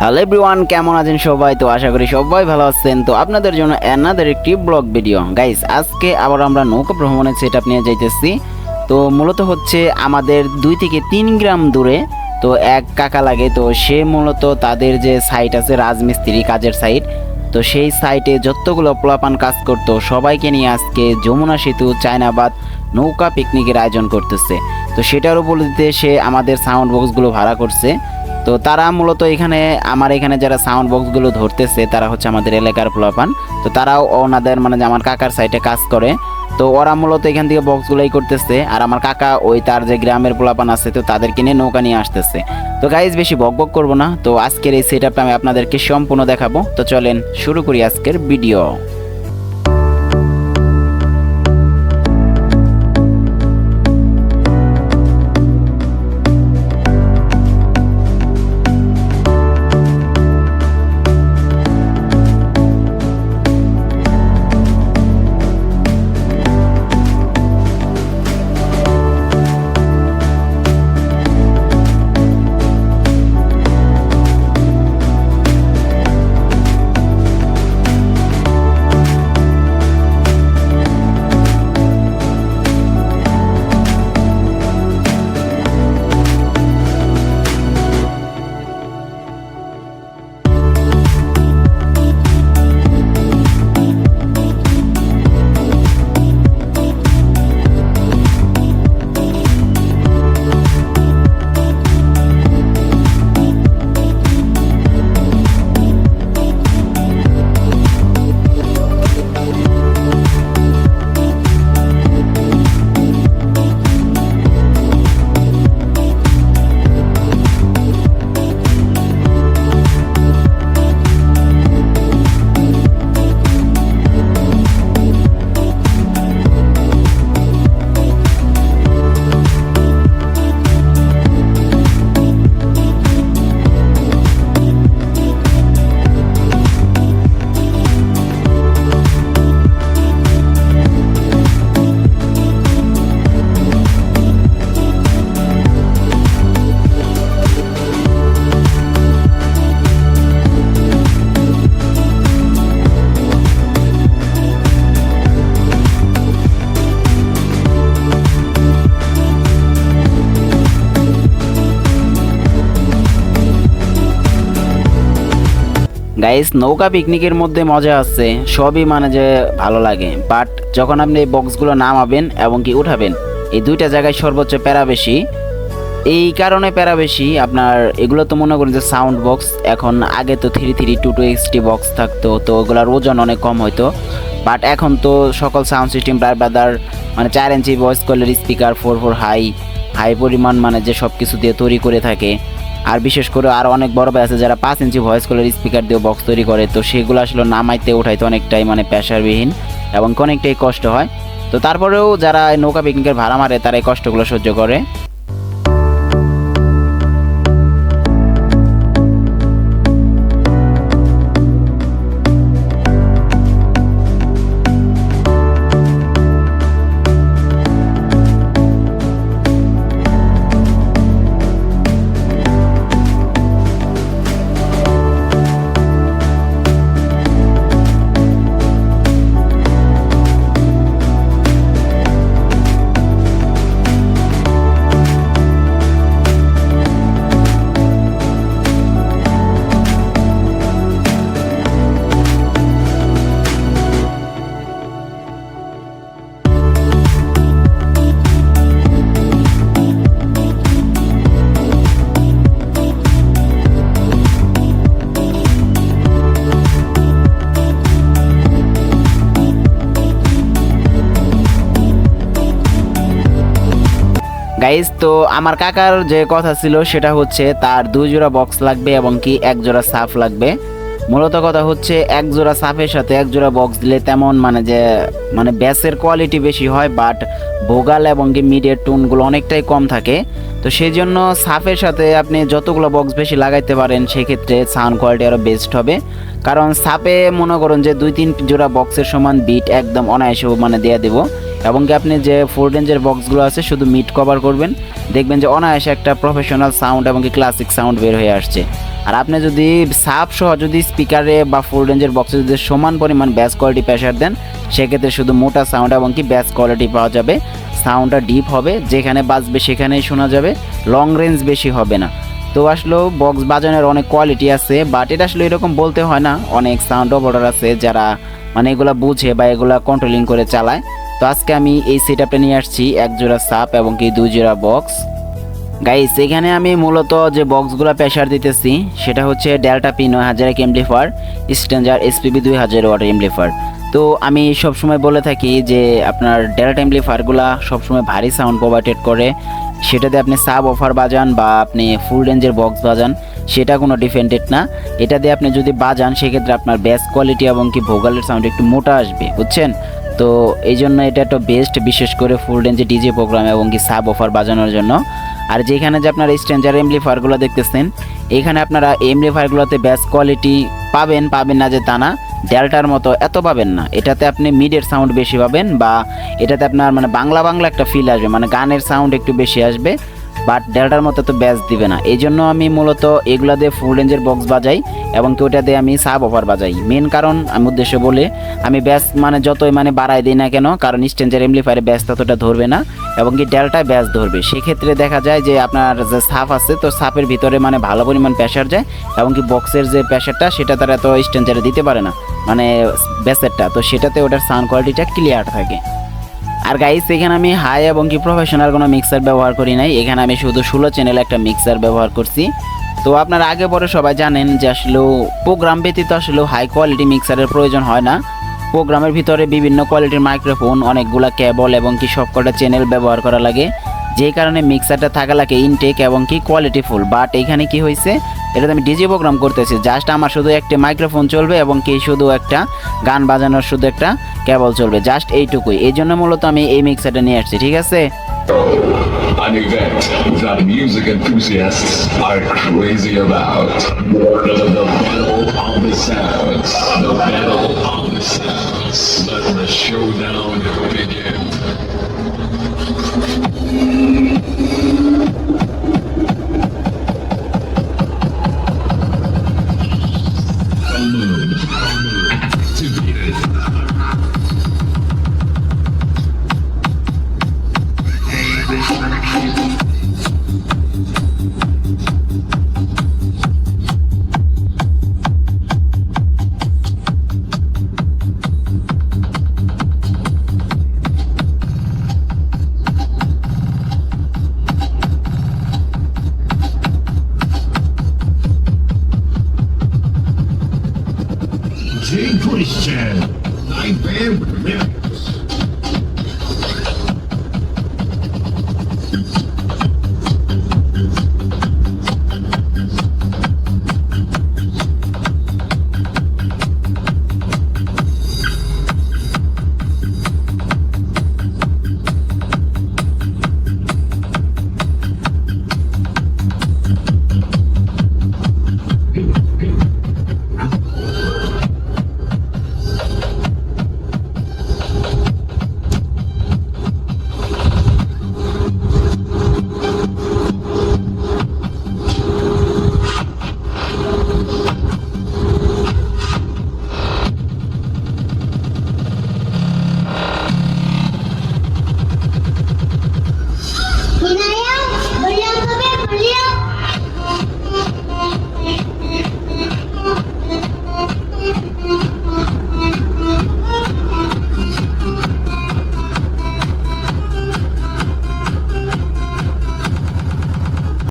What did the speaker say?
Hello everyone, কেমন আছেন সবাই? তো আশা করি সবাই ভালো আছেন। তো আপনাদের জন্য অ্যানাদার একটি ব্লগ ভিডিও গাইস। আজকে আবার আমরা নৌকা ভ্রমণের সেটআপ নিয়ে যাইতেছি। তো মূলত হচ্ছে আমাদের 2 থেকে 3 গ্রাম দূরে তো এক কাকা লাগে। তো সে মূলত তাদের যে সাইট আছে রাজমিস্ত্রি কাজের সাইট, তো সেই সাইটে যতগুলো পোলাপান কাজ করতো সবাইকে নিয়ে আজকে যমুনা সেতু চায়নাবাদ নৌকা পিকনিকের আয়োজন করতেছে। তো সেটার উপর দিতে সে আমাদের সাউন্ড বক্সগুলো ভাড়া করছে। তো তারা মূলত এখানে যারা সাউন্ড বক্সগুলো ধরতেছে তারা হচ্ছে আমাদের এলাকার পোলাপান। তো তারাও ওনাদের যে আমার কাকার সাইটে কাজ করে। তো ওরা মূলত এখান থেকে বক্সগুলোই করতেছে, আর আমার কাকা ওই তার যে গ্রামের পোলাপান আছে তো তাদেরকে নিয়ে নৌকা নিয়ে আসতেছে। তো গাইজ বেশি বকবক করবো না, তো আজকের এই সেটআপটা আমি আপনাদেরকে সম্পূর্ণ দেখাবো। তো চলেন শুরু করি আজকের ভিডিও। গাইস, নৌকা পিকনিকের মধ্যে মজা আছে, সবই যে ভালো লাগে, বাট যখন আপনি এই বক্সগুলো নামাবেন এবং কি উঠাবেন, এই দুইটা জায়গায় সর্বোচ্চ প্যারা বেশি। এই কারণে প্যারা বেশি আপনার, এগুলো তো মনে করেন যে সাউন্ড বক্স। এখন আগে তো 33260 বক্স থাকতো, তো ওগুলোর ওজন অনেক কম হইতো, বাট এখন তো সকল sound system brother 4 inch voice কলের স্পিকার 4 হাই পরিমাণ যে সব কিছু দিয়ে তৈরি করে থাকে। আর বিশেষ করে আর অনেক বড় ভাই আছে যারা 5 ইঞ্চি ভয়েস কলের স্পিকার দিয়ে বক্স তৈরি করে। তো সেগুলো আসলে নামাইতে উঠাইতে অনেকটাই প্রেশারবিহীন এবং অনেকটাই কষ্ট হয়। তো তারপরেও যারা নৌকা পিকনিকের ভাড়া মারে তারা এই কষ্টগুলো সহ্য করে। গাইজ, তো আমার কাকার যে কথা ছিল সেটা হচ্ছে তার 2 জোড়া বক্স লাগবে এবং কি 1 জোড়া সাফ লাগবে। মূলত কথা হচ্ছে 1 জোড়া সাফের সাথে 1 জোড়া বক্স দিলে তেমন ব্যাসের কোয়ালিটি বেশি হয়, বাট ভোগাল এবং কি মিডের টোনগুলো অনেকটাই কম থাকে। তো সেই জন্য সাফের সাথে আপনি যতগুলো বক্স বেশি লাগাইতে পারেন সেক্ষেত্রে সাউন্ড কোয়ালিটি আরও বেস্ট হবে। কারণ সাপে মনে করুন যে 2-3 জোড়া বক্সের সমান বিট একদম অনায়াসে দেওয়া দেবো। এবং কি আপনি যে ফুল রেঞ্জের বক্সগুলো আছে শুধু মিড কভার করবেন, দেখবেন যে অনায়াসে একটা প্রফেশনাল সাউন্ড এবং কি ক্লাসিক সাউন্ড বের হয়ে আসছে। আর আপনি যদি সাব সহ যদি স্পিকারে বা ফুল রেঞ্জের বক্সে যদি সমান পরিমাণ ব্যাস কোয়ালিটি প্রেশার দেন, সেক্ষেত্রে শুধু মোটা সাউন্ড এবং কি ব্যাস কোয়ালিটি পাওয়া যাবে। সাউন্ডটা ডিপ হবে, যেখানে বাজবে সেখানেই শোনা যাবে, লং রেঞ্জ বেশি হবে না। তো আসলে বক্স বাজানোর অনেক কোয়ালিটি আছে, বাট এটা আসলে এরকম বলতে হয় না, অনেক সাউন্ড অপারেটর আছে যারা মানে এগুলা বুঝে বা এগুলা কন্ট্রোলিং করে চালায়। তো আজকে আমি এই সেটআপটা নিয়ে আসছি, এক জোড়া সাপ এবং কি 2 জোড়া বক্স। গাইস এখানে আমি মূলত যে বক্সগুলো প্রেশার দিতেছি সেটা হচ্ছে delta P 9000 amplifier, standard SPB 2000 watt amplifier. তো আমি সবসময় বলে থাকি যে আপনার ডেল্টা এমপ্লিফায়ারগুলো সবসময় ভারী সাউন্ড প্রোভাইডেড করে, সেটাতে আপনি সাব অফার বাজান বা আপনি ফুল রেঞ্জের বক্স বাজান, সেটা কোনো ডিফেন্ডেড না। এটা দিয়ে আপনি যদি বাজান সেক্ষেত্রে আপনার বেস কোয়ালিটি এবং কি ভোকালের সাউন্ড একটু মোটা আসবে, বুঝছেন? তো এই জন্য এটা একটা বেস্ট, বিশেষ করে ফুল রেঞ্জে ডিজে প্রোগ্রাম এবং কি সাব অফার বাজানোর জন্য। আর যেখানে যে আপনারা স্ট্যান্ডার্ড এমপ্লিফায়ারগুলো দেখতেছেন, এখানে আপনারা এমপ্লিফায়ারগুলোতে বেস কোয়ালিটি পাবেন না যে তা না, ডেল্টার মতো এত পাবেন না। এটাতে আপনি মিডের সাউন্ড বেশি পাবেন বা এটাতে আপনার মানে বাংলা একটা ফিল আসবে, মানে গানের সাউন্ড একটু বেশি আসবে, বাট ডেল্টার মতো তো ব্যাস দিবে না। এই জন্য আমি মূলত এগুলা দিয়ে ফুল রেঞ্জের বক্স বাজাই এবং কি ওটা দিয়ে আমি সাব অফার বাজাই। মেন কারণ আমি উদ্দেশ্য বলে আমি ব্যাস মানে যতই মানে বাড়াই দিই না কেন, কারণ স্ট্যান্ডার্ড এমপ্লিফায়ারে ব্যাস ততটা ধরবে না এবং কি ডেল্টায় ব্যাস ধরবে। সেক্ষেত্রে দেখা যায় যে আপনার যে সাপ আছে, তো সাপের ভিতরে মানে ভালো পরিমাণ প্রেশার যায় এবং কি বক্সের যে প্রেশারটা সেটা তারা তো স্ট্যান্ডার্ডে দিতে পারে না, মানে ব্যাসেরটা, তো সেটাতে ওটার সাউন্ড কোয়ালিটিটা ক্লিয়ার থাকে। আর গাইস এখানে আমি হাই এবং কি প্রফেশনাল কোনো মিক্সার ব্যবহার করি নাই, এখানে আমি শুধু 16 চ্যানেল একটা মিক্সার ব্যবহার করছি। তো আপনারা আগে পরে সবাই জানেন যে আসলে প্রোগ্রাম ব্যতীত আসলে হাই কোয়ালিটি মিক্সারের প্রয়োজন হয় না। প্রোগ্রামের ভিতরে বিভিন্ন কোয়ালিটির মাইক্রোফোন, অনেকগুলা কেবল এবং কি সবকটা চ্যানেল ব্যবহার করা লাগে, যেই কারণে মিক্সারটা থাকা লাগে ইনটেক এবং কি কোয়ালিটিফুল। বাট এখানে কি হয়েছে, এটাতে আমি ডিজে প্রোগ্রাম করতেছি, জাস্ট আমার শুধু একটা মাইক্রোফোন চলবে এবং কি শুধু একটা গান বাজানোর শুধু একটা কেবল চলবে, জাস্ট এইটুকুই। এই জন্য মূলত আমি এই মিক্সারটা নিয়ে আসছি, ঠিক আছে? An event that music enthusiasts are crazy about. The battle of the sounds. The battle of the sounds. Let the showdown begin.